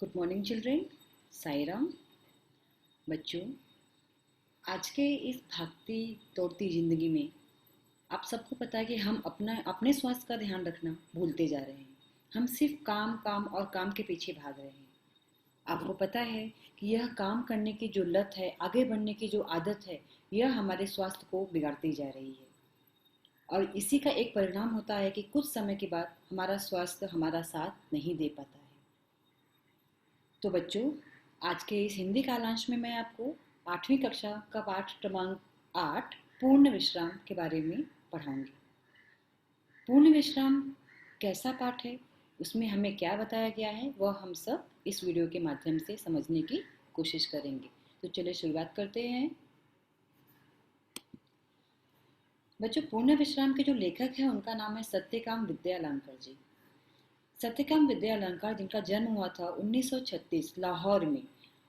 Good morning children. Sai Ram. बच्चों, आज के इस भागती दौड़ती ज़िंदगी में आप सबको पता है कि हम अपना अपने स्वास्थ्य का ध्यान रखना भूलते जा रहे हैं। हम सिर्फ काम काम और काम के पीछे भाग रहे हैं। आपको पता है कि यह काम करने की जो लत है, आगे बढ़ने की जो आदत है, यह हमारे स्वास्थ्य को बिगाड़ती जा रही है। और इसी का एक परिणाम होता है कि कुछ समय के बाद हमारा स्वास्थ्य हमारा साथ नहीं दे पाता है। तो बच्चों, आज के इस हिंदी कालांश में मैं आपको 8वीं कक्षा का पाठ क्रमांक 8 पूर्ण विश्राम के बारे में पढ़ाऊंगी। पूर्ण विश्राम कैसा पाठ है, उसमें हमें क्या बताया गया है, वह हम सब इस वीडियो के माध्यम से समझने की कोशिश करेंगे। तो चलिए शुरुआत करते हैं। बच्चों, पूर्ण विश्राम के जो लेखक हैं उनका नाम है सत्यकाम विद्यालंकर जी। सत्यकाम विद्यालंकर जिनका जन्म हुआ था 1936 लाहौर में।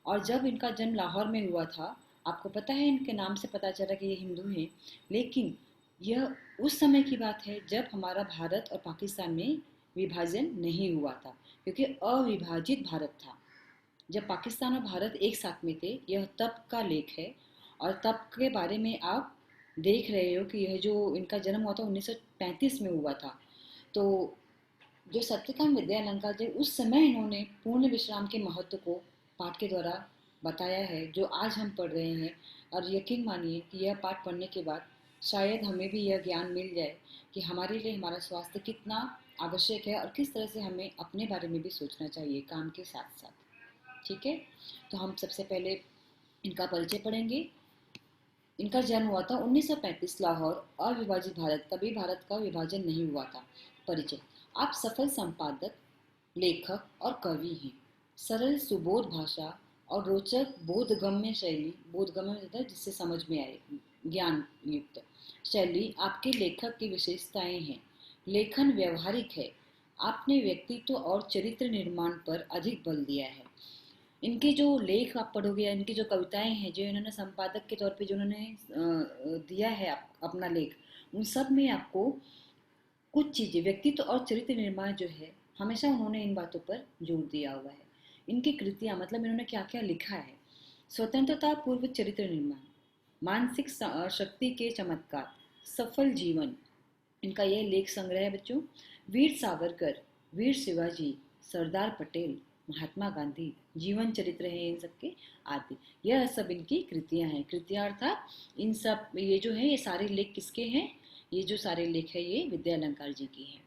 और जब इनका जन्म लाहौर में हुआ था, आपको पता है इनके नाम से पता चला कि ये हिंदू हैं। लेकिन यह उस समय की बात है जब हमारा भारत और पाकिस्तान में विभाजन नहीं हुआ था, क्योंकि अविभाजित भारत था। जब पाकिस्तान और भारत एक साथ में थे, यह तब का लेख है। और तब के बारे में आप देख रहे हो कि यह जो इनका जन्म हुआ था 1935 में हुआ था। तो जो सत्यकाम विद्यालंकार जी, उस समय इन्होंने पूर्ण विश्राम के महत्व को पाठ के द्वारा बताया है, जो आज हम पढ़ रहे हैं। और यकीन मानिए कि यह पाठ पढ़ने के बाद शायद हमें भी यह ज्ञान मिल जाए कि हमारे लिए हमारा स्वास्थ्य कितना आवश्यक है और किस तरह से हमें अपने बारे में भी सोचना चाहिए काम के साथ साथ। ठीक है, तो हम सबसे पहले इनका परिचय पढ़ेंगे। इनका जन्म हुआ था 1935 लाहौर, अविभाजित भारत, तभी भारत का विभाजन नहीं हुआ था। परिचय। आप सफल संपादक, लेखक और कवि हैं। सरल सुबोध भाषा और रोचक बोधगम्य शैली, बोधगम्य मतलब जिससे समझ में आए, ज्ञान युक्त शैली आपके लेखक की विशेषताएं हैं। लेखन व्यवहारिक है। आपने व्यक्तित्व और चरित्र निर्माण पर अधिक बल दिया है। इनके जो लेख आप पढ़ोगे, इनकी जो कविताएं हैं, जो इन्होंने संपादक के तौर पे जो उन्होंने दिया है अपना लेख, उन सब में आपको कुछ चीज़ें, व्यक्तित्व और चरित्र निर्माण जो है, हमेशा उन्होंने इन बातों पर जोर दिया हुआ है। इनकी कृतियाँ मतलब इन्होंने क्या क्या लिखा है। स्वतंत्रता पूर्व चरित्र निर्माण, मानसिक शक्ति के चमत्कार, सफल जीवन, इनका यह लेख संग्रह है बच्चों। वीर सावरकर, वीर शिवाजी, सरदार पटेल, महात्मा गांधी, जीवन चरित्र है इन सबके आदि। यह सब इनकी कृतियां हैं। कृतियां अर्थात इन सब, ये जो है ये सारे लेख किसके हैं, ये जो सारे लेख है ये विद्यालंकार जी की हैं।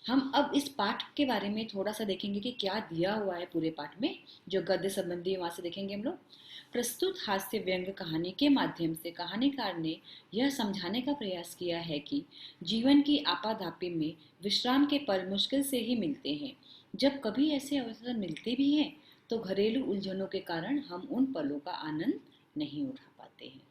हम अब इस पाठ के बारे में थोड़ा सा देखेंगे कि क्या दिया हुआ है पूरे पाठ में। जो गद्य संबंधी वहां से देखेंगे हम लोग। प्रस्तुत हास्य व्यंग कहानी के माध्यम से कहानीकार ने यह समझाने का प्रयास किया है कि जीवन की आपाधापी में विश्राम के पल मुश्किल से ही मिलते हैं। जब कभी ऐसे अवसर मिलते भी हैं तो घरेलू उलझनों के कारण हम उन पलों का आनंद नहीं उठा पाते हैं।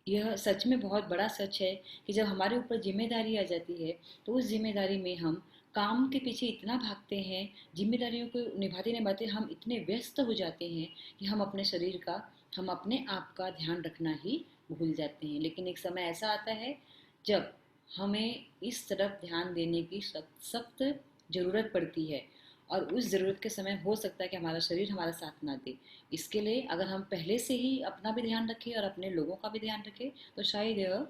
यह सच में बहुत बड़ा सच है कि जब हमारे ऊपर जिम्मेदारी आ जाती है तो उस जिम्मेदारी में हम काम के पीछे इतना भागते हैं, जिम्मेदारियों को निभाते निभाते हम इतने व्यस्त हो जाते हैं कि हम अपने शरीर का, हम अपने आप का ध्यान रखना ही भूल जाते हैं। लेकिन एक समय ऐसा आता है जब हमें इस तरफ ध्यान देने की सख्त सख्त ज़रूरत पड़ती है। और उस ज़रूरत के समय हो सकता है कि हमारा शरीर हमारा साथ ना दे। इसके लिए अगर हम पहले से ही अपना भी ध्यान रखें और अपने लोगों का भी ध्यान रखें तो शायद यह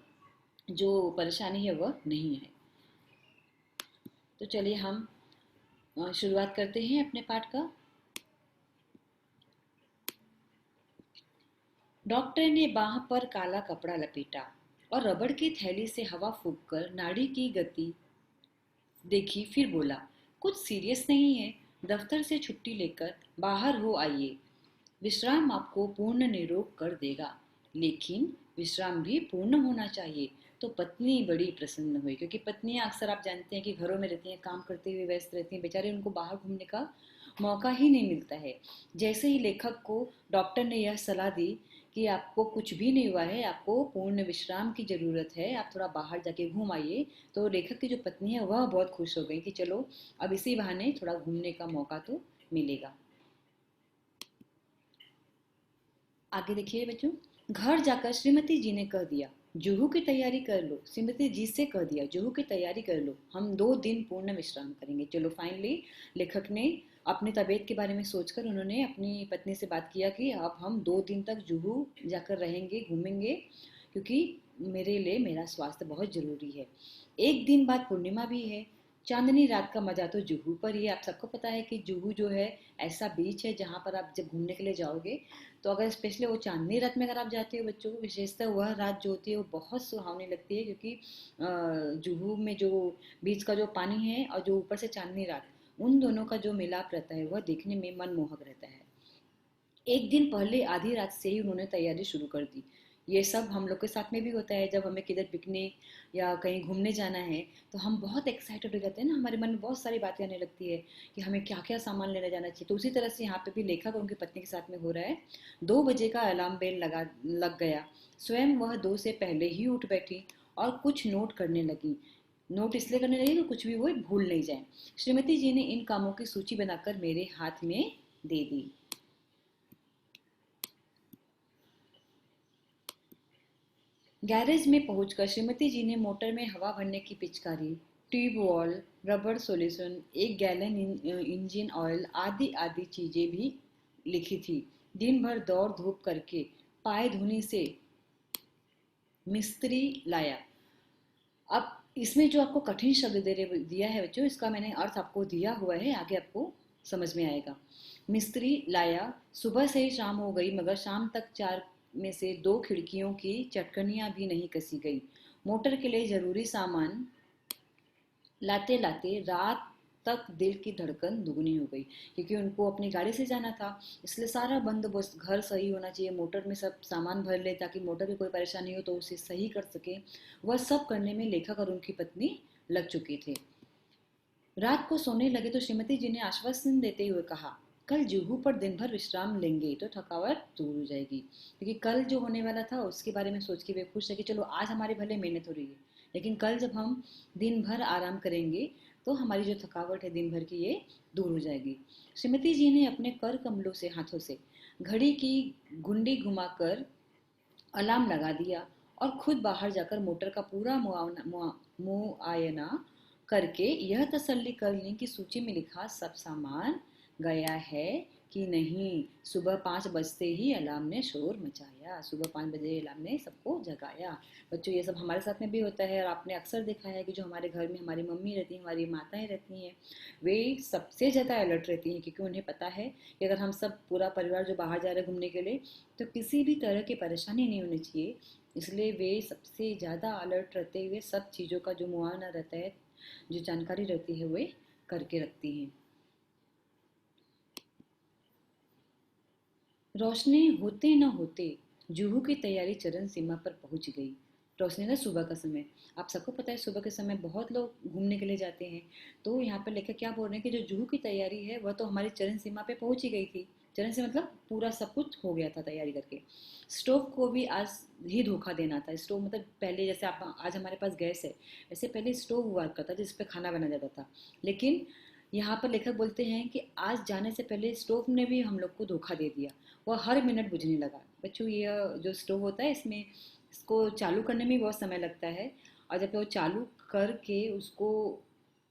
जो परेशानी है वह नहीं है। तो चलिए हम शुरुआत करते हैं अपने पाठ का। डॉक्टर ने बाह पर काला कपड़ा लपेटा और रबड़ की थैली से हवा फूंककर नाड़ी की गति देखी, फिर बोला, कुछ सीरियस नहीं है, दफ्तर से छुट्टी लेकर बाहर हो आइए। विश्राम आपको पूर्ण निरोग कर देगा, लेकिन विश्राम भी पूर्ण होना चाहिए। तो पत्नी बड़ी प्रसन्न हुई, क्योंकि पत्नियां अक्सर आप जानते हैं कि घरों में रहती हैं, काम करते हुए व्यस्त रहती हैं, बेचारे उनको बाहर घूमने का मौका ही नहीं मिलता है। जैसे ही लेखक को डॉक्टर ने यह सलाह दी कि आपको कुछ भी नहीं हुआ है, आपको पूर्ण विश्राम की ज़रूरत है, आप थोड़ा बाहर जाके घूम आइए, तो लेखक की जो पत्नी है वह बहुत खुश हो गई कि चलो अब इसी बहाने थोड़ा घूमने का मौका तो मिलेगा। आगे देखिए बच्चों। घर जाकर श्रीमती जी ने कह दिया, जुहू की तैयारी कर लो, श्रीमती जी से कह दिया, जुहू की तैयारी कर लो, हम 2 दिन पूर्ण विश्राम करेंगे। चलो फाइनली लेखक ने अपनी तबीयत के बारे में सोचकर उन्होंने अपनी पत्नी से बात किया कि अब हम 2 दिन तक जुहू जाकर रहेंगे, घूमेंगे, क्योंकि मेरे लिए मेरा स्वास्थ्य बहुत ज़रूरी है। एक दिन बाद पूर्णिमा भी है। चांदनी रात का मजा तो जुहू पर ही है। आप सबको पता है कि जुहू जो है ऐसा बीच है जहाँ पर आप जब घूमने के लिए जाओगे तो अगर स्पेशली वो चांदनी रात में अगर आप जाते हो बच्चों, विशेषतः वह रात जो होती है वो बहुत सुहावनी लगती है, क्योंकि जुहू में जो बीच का जो पानी है और जो ऊपर से चांदनी रात, उन दोनों का जो मिलाप रहता है वह देखने में मनमोहक रहता है। एक दिन पहले आधी रात से ही उन्होंने तैयारी शुरू कर दी। ये सब हम लोग के साथ में भी होता है, जब हमें किधर पिकनिक या कहीं घूमने जाना है तो हम बहुत एक्साइटेड हो जाते हैं ना, हमारे मन में बहुत सारी बातें आने लगती है कि हमें क्या क्या सामान लेने जाना चाहिए। तो उसी तरह से यहाँ पे भी लेखक और उनकी पत्नी के साथ में हो रहा है। 2 बजे का अलार्म बेल लग गया। स्वयं वह 2 से पहले ही उठ बैठी और कुछ नोट करने लगी। नोट इसलिए करने लगी कि कुछ भी वो भूल नहीं जाए। श्रीमती जी ने इन कामों की सूची बनाकर मेरे हाथ में दे दी। गैरेज में पहुंचकर श्रीमती जी ने मोटर में हवा भरने की पिचकारी, tube wall, rubber solution, 1 gallon engine oil आदि आदि चीजें भी लिखी थी। दिन भर दौड़ धूप करके पाय धुनी से मिस्त्री लाया। अब इसमें जो आपको कठिन शब्द दिया है बच्चों, इसका मैंने अर्थ आपको दिया हुआ है, आगे आपको समझ में आएगा। मिस्त्री लाया। सुबह से ही शाम हो गई मगर शाम तक 4 में से 2 खिड़कियों की चटकनियां भी नहीं कसी गई। मोटर के लिए जरूरी सामान लाते लाते रात तक दिल की धड़कन दुगनी हो गई, क्योंकि उनको अपनी गाड़ी से जाना था। इसलिए सारा बंदोबस्त, घर सही होना चाहिए, मोटर में सब सामान भर ले ताकि मोटर की कोई परेशानी हो तो उसे सही कर सके, वह सब करने में लेखक और उनकी पत्नी लग चुकी थे। रात को सोने लगे तो श्रीमती जी ने आश्वासन देते हुए कहा, कल जुहू पर दिन भर विश्राम लेंगे तो थकावट दूर हो जाएगी। क्योंकि कल जो होने वाला था उसके बारे में सोच के वे खुश है कि चलो आज हमारे भले मेहनत हो रही है, लेकिन कल जब हम दिन भर आराम करेंगे तो हमारी जो थकावट है दिन भर की ये दूर हो जाएगी। श्रीमती जी ने अपने कर कमलों से हाथों से घड़ी की गुंडी घुमाकर अलार्म लगा दिया और खुद बाहर जाकर मोटर का पूरा मुआयना करके यह तसल्ली कर ली कि सूची में लिखा सब सामान गया है कि नहीं। सुबह 5 बजते ही अलार्म ने शोर मचाया। सुबह 5 बजे अलार्म ने सबको जगाया। बच्चों ये सब हमारे साथ में भी होता है और आपने अक्सर देखा है कि जो हमारे घर में हमारी मम्मी रहती हैं, हमारी माताएं रहती हैं, वे सबसे ज़्यादा अलर्ट रहती हैं, क्योंकि उन्हें पता है कि अगर हम सब पूरा परिवार जो बाहर जा रहे हैं घूमने के लिए तो किसी भी तरह की परेशानी नहीं होनी चाहिए। इसलिए वे सबसे ज़्यादा अलर्ट रहते हुए सब चीज़ों का जो मुआयना रहता है, जो जानकारी रहती है, वे करके रखती हैं। रोशनी होते न होते जुहू की तैयारी चरम सीमा पर पहुंच गई। रोशनी ना सुबह का समय, आप सबको पता है सुबह के समय बहुत लोग घूमने के लिए जाते हैं। तो यहाँ पर लेकर क्या बोल रहे हैं कि जो जुहू की तैयारी है वह तो हमारी चरम सीमा पे पहुंच ही गई थी। चरण से मतलब पूरा सब कुछ हो गया था तैयारी करके। स्टोव को भी आज ही धोखा देना था। स्टोव मतलब पहले जैसे आप आज हमारे पास गैस है, वैसे पहले स्टोव हुआ करता जिस पे खाना बनाया जाता था। लेकिन यहाँ पर लेखक बोलते हैं कि आज जाने से पहले स्टोव ने भी हम लोग को धोखा दे दिया। वह हर मिनट बुझने लगा। बच्चों ये जो स्टोव होता है इसमें इसको चालू करने में बहुत समय लगता है, और जब वो चालू करके उसको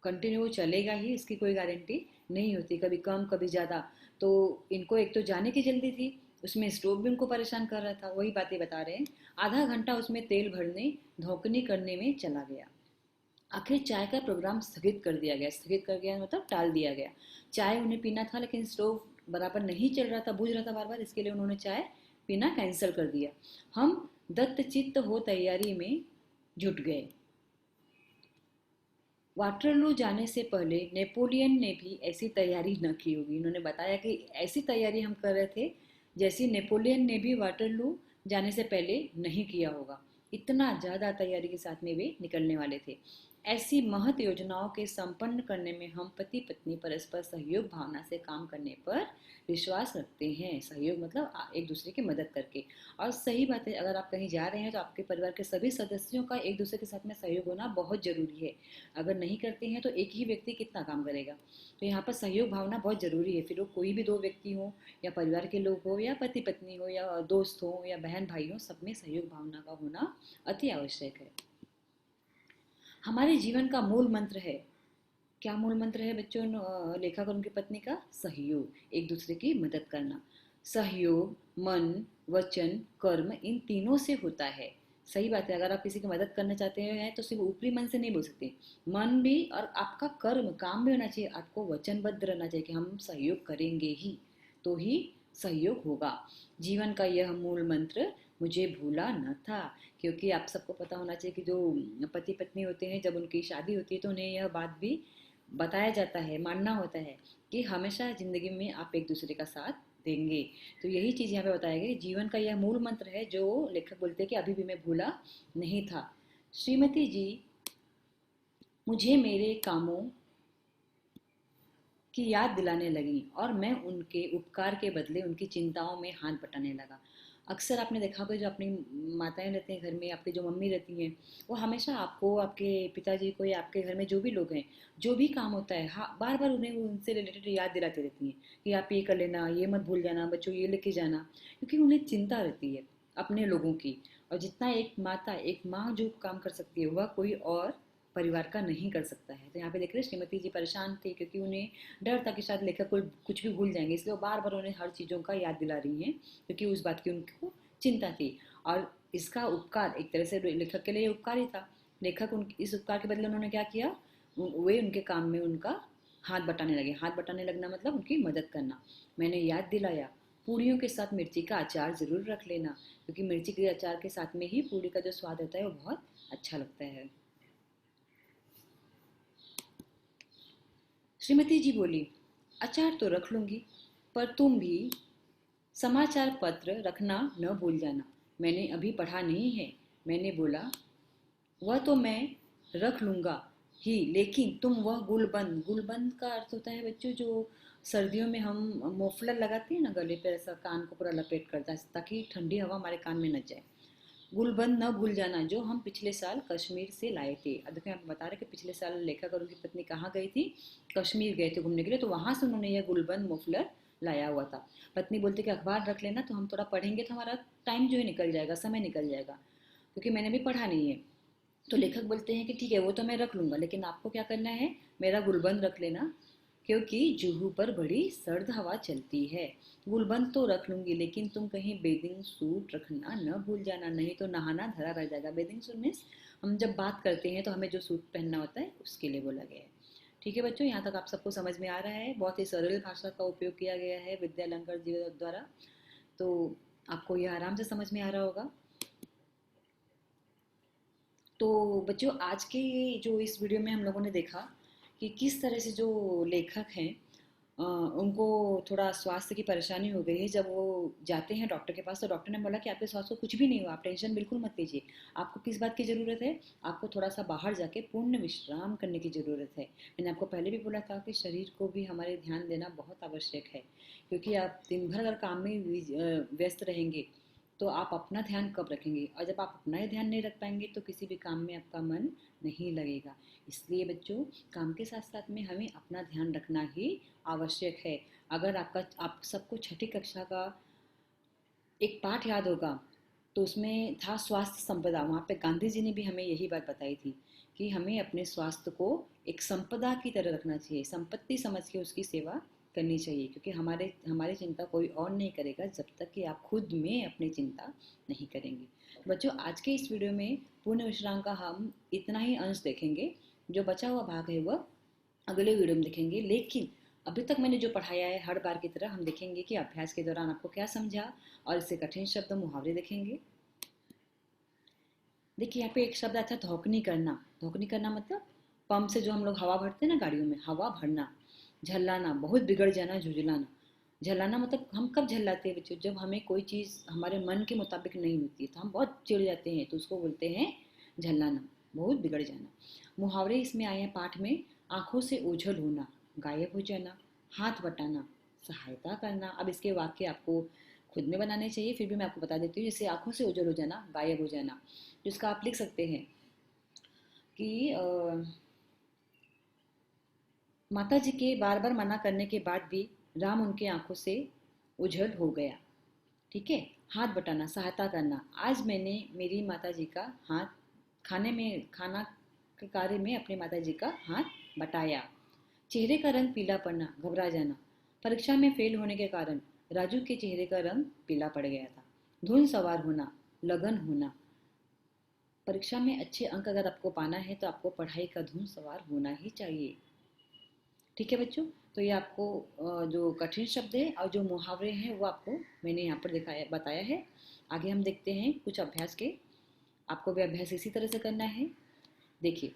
कंटिन्यू वो चलेगा ही, इसकी कोई गारंटी नहीं होती, कभी कम कभी ज़्यादा। तो इनको एक तो जाने की जल्दी थी, उसमें स्टोव भी उनको परेशान कर रहा था। वही बातें बता रहे हैं। आधा घंटा उसमें तेल भरने धोकनी करने में चला गया। आखिर चाय का प्रोग्राम स्थगित कर दिया गया। स्थगित कर गया मतलब टाल दिया गया। चाय उन्हें पीना था लेकिन स्टोव बराबर नहीं चल रहा था, बुझ रहा था बार बार, इसके लिए उन्होंने चाय पीना कैंसिल कर दिया। हम दत्तचित्त हो तैयारी में जुट गए। वाटरलू जाने से पहले नेपोलियन ने भी ऐसी तैयारी न की होगी। इन्होंने बताया कि ऐसी तैयारी हम कर रहे थे जैसी नेपोलियन ने भी वाटरलू जाने से पहले नहीं किया होगा। इतना ज़्यादा तैयारी के साथ में वे निकलने वाले थे। ऐसी महत योजनाओं के संपन्न करने में हम पति पत्नी परस्पर सहयोग भावना से काम करने पर विश्वास रखते हैं। सहयोग मतलब एक दूसरे की मदद करके। और सही बात है, अगर आप कहीं जा रहे हैं तो आपके परिवार के सभी सदस्यों का एक दूसरे के साथ में सहयोग होना बहुत ज़रूरी है। अगर नहीं करते हैं तो एक ही व्यक्ति कितना काम करेगा। तो यहाँ पर सहयोग भावना बहुत ज़रूरी है। फिर वो कोई भी दो व्यक्ति हो, या परिवार के लोग हो, या पति पत्नी हो, या दोस्त हो, या बहन भाई हो, सब में सहयोग भावना का होना अति आवश्यक है। हमारे जीवन का मूल मंत्र है। क्या मूल मंत्र है बच्चों? लेखक और उनकी पत्नी का सहयोग, एक दूसरे की मदद करना। सहयोग मन, वचन, कर्म, इन तीनों से होता है। सही बात है, अगर आप किसी की मदद करना चाहते हैं तो सिर्फ ऊपरी मन से नहीं बोल सकते, मन भी और आपका कर्म, काम भी होना चाहिए। आपको वचनबद्ध रहना चाहिए कि हम सहयोग करेंगे ही, तो ही सहयोग होगा। जीवन का यह मूल मंत्र मुझे भूला न था। क्योंकि आप सबको पता होना चाहिए कि जो पति पत्नी होते हैं, जब उनकी शादी होती है तो उन्हें यह बात भी बताया जाता है, मानना होता है कि हमेशा ज़िंदगी में आप एक दूसरे का साथ देंगे। तो यही चीज़ यहाँ पे बताया गया। जीवन का यह मूल मंत्र है जो लेखक बोलते हैं कि अभी भी मैं भूला नहीं था। श्रीमती जी मुझे मेरे कामों की याद दिलाने लगी और मैं उनके उपकार के बदले उनकी चिंताओं में हाथ बटाने लगा। अक्सर आपने देखा होगा, जो अपनी माताएं रहती हैं घर में, आपकी जो मम्मी रहती हैं, वो हमेशा आपको, आपके पिताजी को, या आपके घर में जो भी लोग हैं, जो भी काम होता है, हाँ, बार बार उन्हें उनसे रिलेटेड याद दिलाती रहती हैं कि आप ये कर लेना, ये मत भूल जाना, बच्चों ये लेके जाना। क्योंकि उन्हें चिंता रहती है अपने लोगों की। और जितना एक माता, एक माँ जो काम कर सकती है, वह कोई और परिवार का नहीं कर सकता है। तो यहाँ पे देख रहे हैं श्रीमती जी परेशान थी, क्योंकि उन्हें डर था कि शायद लेखक कोई कुछ भी भूल जाएंगे, इसलिए वो बार बार उन्हें हर चीज़ों का याद दिला रही हैं, क्योंकि उस बात की उनको चिंता थी। और इसका उपकार एक तरह से लेखक के लिए उपकार ही था। लेखक उन इस उपकार के बदले उन्होंने क्या किया, वे उनके काम में उनका हाथ बटाने लगे। हाथ बटाने लगना मतलब उनकी मदद करना। मैंने याद दिलाया, पूड़ियों के साथ मिर्ची का अचार ज़रूर रख लेना, क्योंकि मिर्ची के अचार के साथ में ही पूड़ी का जो स्वाद होता है वो बहुत अच्छा लगता है। श्रीमती जी बोली, अचार तो रख लूंगी, पर तुम भी समाचार पत्र रखना न भूल जाना। मैंने अभी पढ़ा नहीं है। मैंने बोला, वह तो मैं रख लूंगा ही, लेकिन तुम वह गुलबंद, गुलबंद का अर्थ होता है बच्चों, जो सर्दियों में हम मोफलर लगाते हैं ना गले पर, ऐसा कान को पूरा लपेट करता है ताकि ठंडी हवा हमारे कान में न जाए। गुलबंद न भूल जाना, जो हम पिछले साल कश्मीर से लाए थे। अब देखो, यहाँ पे बता रहे कि पिछले साल लेखक और उनकी पत्नी कहाँ गई थी? कश्मीर गए थे घूमने के लिए, तो वहां से उन्होंने यह गुलबंद मुफलर लाया हुआ था। पत्नी बोलती कि अखबार रख लेना, तो हम थोड़ा पढ़ेंगे तो हमारा टाइम जो है निकल जाएगा, समय निकल जाएगा, क्योंकि मैंने भी पढ़ा नहीं है। तो लेखक बोलते हैं कि ठीक है, वो तो मैं रख लूंगा, लेकिन आपको क्या करना है, मेरा गुलबंद रख लेना, क्योंकि जुहू पर बड़ी सर्द हवा चलती है। गुलबंद तो रख लूंगी, लेकिन तुम कहीं बेदिंग सूट रखना न भूल जाना, नहीं तो नहाना धरा रह जाएगा। बेदिंग सूट मीन्स हम जब बात करते हैं तो हमें जो सूट पहनना होता है, उसके लिए बोला गया है। ठीक है बच्चों, यहाँ तक आप सबको समझ में आ रहा है। बहुत ही सरल भाषा का उपयोग किया गया है विद्या अलंकार जी द्वारा। तो आपको यह आराम से समझ में आ रहा होगा। तो बच्चों, आज के जो इस वीडियो में हम लोगों ने देखा कि किस तरह से जो लेखक हैं, उनको थोड़ा स्वास्थ्य की परेशानी हो गई है। जब वो जाते हैं डॉक्टर के पास, तो डॉक्टर ने बोला कि आपके स्वास्थ्य को कुछ भी नहीं हुआ, आप टेंशन बिल्कुल मत लीजिए। आपको किस बात की ज़रूरत है? आपको थोड़ा सा बाहर जाके पूर्ण विश्राम करने की ज़रूरत है। मैंने आपको पहले भी बोला था कि शरीर को भी हमारे ध्यान देना बहुत आवश्यक है, क्योंकि आप दिन भर अगर काम में व्यस्त रहेंगे तो आप अपना ध्यान कब रखेंगे? और जब आप अपना ही ध्यान नहीं रख पाएंगे तो किसी भी काम में आपका मन नहीं लगेगा। इसलिए बच्चों, काम के साथ साथ में हमें अपना ध्यान रखना ही आवश्यक है। अगर आप सबको छठी कक्षा का एक पाठ याद होगा, तो उसमें था स्वास्थ्य संपदा। वहाँ पे गांधी जी ने भी हमें यही बात बताई थी कि हमें अपने स्वास्थ्य को एक संपदा की तरह रखना चाहिए, संपत्ति समझ के उसकी सेवा करनी चाहिए, क्योंकि हमारी चिंता कोई और नहीं करेगा जब तक कि आप खुद में अपनी चिंता नहीं करेंगे। तो बच्चों, आज के इस वीडियो में पूर्ण विश्राम का हम इतना ही अंश देखेंगे। जो बचा हुआ भाग है वह अगले वीडियो में देखेंगे। लेकिन अभी तक मैंने जो पढ़ाया है, हर बार की तरह हम देखेंगे कि अभ्यास के दौरान आपको क्या समझा, और इससे कठिन शब्द मुहावरे देखेंगे। देखिए, यहाँ पे एक शब्द आता है धौकनी करना। धौकनी करना मतलब पंप से जो हम लोग हवा भरते हैं ना गाड़ियों में, हवा भरना। झल्लाना, बहुत बिगड़ जाना, झुझलाना। झल्लाना मतलब हम कब झल्लाते हैं बच्चों? जब हमें कोई चीज़ हमारे मन के मुताबिक नहीं होती है तो हम बहुत चिढ़ जाते हैं, तो उसको बोलते हैं झल्लाना। बहुत बिगड़ जाना। मुहावरे इसमें आए हैं पाठ में, आंखों से ओझल होना, गायब हो जाना, हाथ बटाना, सहायता करना। अब इसके वाक्य आपको खुद में बनाने चाहिए, फिर भी मैं आपको बता देती हूँ। जैसे आंखों से ओझल हो जाना, गायब हो जाना, जिसका आप लिख सकते हैं कि माता जी के बार बार मना करने के बाद भी राम उनकी आंखों से उझल हो गया। ठीक है। हाथ बटाना, सहायता करना, आज मैंने मेरी माता जी का हाथ खाना के कार्य में अपनी माता जी का हाथ बटाया। चेहरे का रंग पीला पड़ना, घबरा जाना, परीक्षा में फेल होने के कारण राजू के चेहरे का रंग पीला पड़ गया था। धुन सवार होना, लगन होना, परीक्षा में अच्छे अंक अगर आपको पाना है तो आपको पढ़ाई का धुन सवार होना ही चाहिए। ठीक है बच्चों, तो ये आपको जो कठिन शब्द है और जो मुहावरे हैं वो आपको मैंने यहाँ पर दिखाया बताया है। आगे हम देखते हैं कुछ अभ्यास के। आपको भी अभ्यास इसी तरह से करना है। देखिए,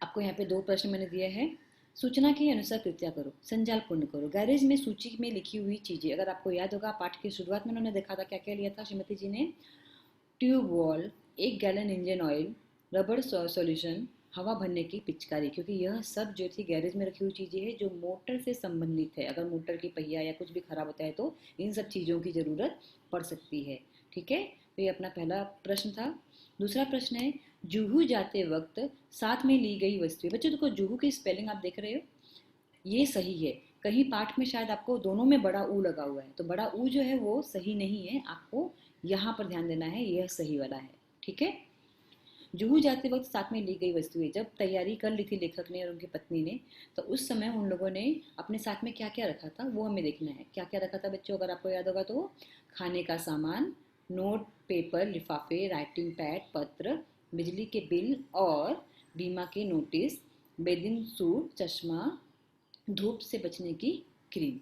आपको यहाँ पे 2 प्रश्न मैंने दिए हैं। सूचना के अनुसार कृत्या करो, संजाल पूर्ण करो। गैरेज में सूची में लिखी हुई चीजें, अगर आपको याद होगा पाठ की शुरुआत में उन्होंने देखा था क्या क्या लिया था श्रीमती जी ने। Tube wall, 1 gallon engine oil, रबड़ सॉल्यूशन, हवा भरने की पिचकारी, क्योंकि यह सब जो थी गैरेज में रखी हुई चीज़ें हैं जो मोटर से संबंधित है। अगर मोटर की पहिया या कुछ भी खराब होता है तो इन सब चीज़ों की ज़रूरत पड़ सकती है। ठीक है, तो ये अपना पहला प्रश्न था। दूसरा प्रश्न है, जूहू जाते वक्त साथ में ली गई वस्तुएं। बच्चों देखो, जूहू की स्पेलिंग आप देख रहे हो, ये सही है। कहीं पाठ में शायद आपको दोनों में बड़ा ऊ लगा हुआ है, तो बड़ा ऊ जो है वो सही नहीं है, आपको यहाँ पर ध्यान देना है, यह सही वाला है। ठीक है। जुहू जाते वक्त साथ में ली गई वस्तुएं, जब तैयारी कर ली थी लेखक ने और उनकी पत्नी ने, तो उस समय उन लोगों ने अपने साथ में क्या क्या रखा था वो हमें देखना है। क्या क्या रखा था बच्चों, अगर आपको याद होगा तो खाने का सामान, नोट पेपर लिफाफे, राइटिंग पैड, पत्र, बिजली के बिल और बीमा के नोटिस, बेदिन सूट, चश्मा, धूप से बचने की क्रीम।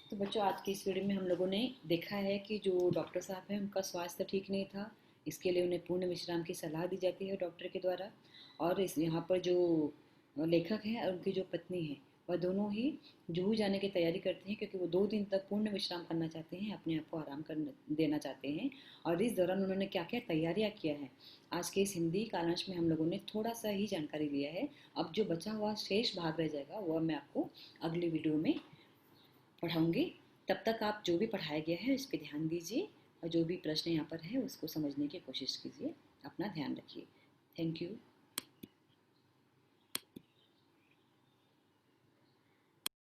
तो बच्चों, आज की इस वीडियो में हम लोगों ने देखा है कि जो डॉक्टर साहब हैं उनका स्वास्थ्य ठीक नहीं था, इसके लिए उन्हें पूर्ण विश्राम की सलाह दी जाती है डॉक्टर के द्वारा। और इस यहाँ पर जो लेखक हैं और उनकी जो पत्नी है, वह दोनों ही जुहू जाने की तैयारी करते हैं, क्योंकि वो 2 दिन तक पूर्ण विश्राम करना चाहते हैं, अपने आप को आराम करना देना चाहते हैं। और इस दौरान उन्होंने क्या क्या तैयारियाँ किया है, आज के इस हिंदी कालांश में हम लोगों ने थोड़ा सा ही जानकारी लिया है। अब जो बचा हुआ शेष भाग रह जाएगा वह मैं आपको अगली वीडियो में पढ़ाऊँगी। तब तक आप जो भी पढ़ाया गया है उस पर ध्यान दीजिए, और जो भी प्रश्न यहाँ पर है उसको समझने की कोशिश कीजिए। अपना ध्यान रखिए। Thank you.